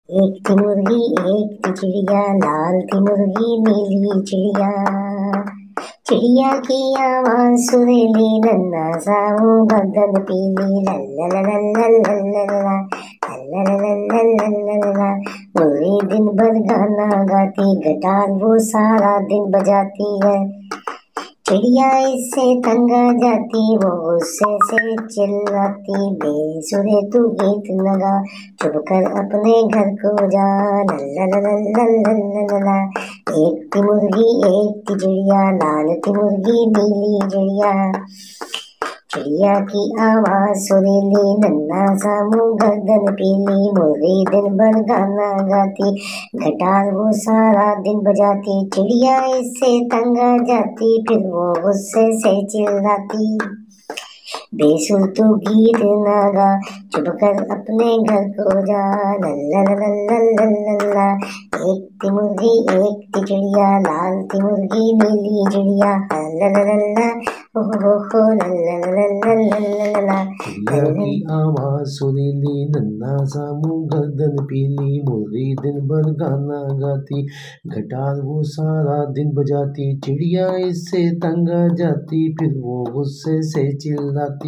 एक थी मुर्गी एक थी चिड़िया, लाल थी मुर्गी नीली चिड़िया। चिड़िया की आवाज सुरीली, नन्हा सा मुंह बदन पीली, लल्लल्लल्लल्लल्लल्ला, लल्लल्लल्लल्लल्लल्ला। मुर्गी दिन भर गाना गाती, गिटार वो सारा दिन बजाती है। चिड़िया इससे तंग आ जाती, वो गुस्से से चिल्लाती, बेसुरे तू गीत लगा, चुप कर अपने घर को जा, लल्लल्लल्लल्लल्लल्ला। एक थी मुर्गी एक थी चिड़िया, लाल थी मुर्गी नीली चिड़िया। चिड़िया की आवाज सुरीली, नन्हा सा मुंह गर्दन पीली, मुर्गी दिन भर गाना गाती, गिटार वो सारा दिन बजाती। चिड़िया इससे तंग आ जाती, फिर वो गुस्से से चिल्लाती, बेसुर तू गीत ना गा, चुप कर अपने घर को जा, लल्लल्लल्लल्लल्ला। एक थी मुर्गी एक थी चिड़िया, लाल थी मुर्गी नीली चिड़िया, लल्लल्लल्ला, हो लल्लल्लल्लल्लल्ला। चिड़िया की आवाज सुरीली, नन्हा सा मुंह गर्दन पीली, मुर्गी दिन भर गाना गाती, गिटार वो सारा दिन बजाती। चिड़िया इससे तंग आ जाती, फिर वो गुस्से से चिल्लाती।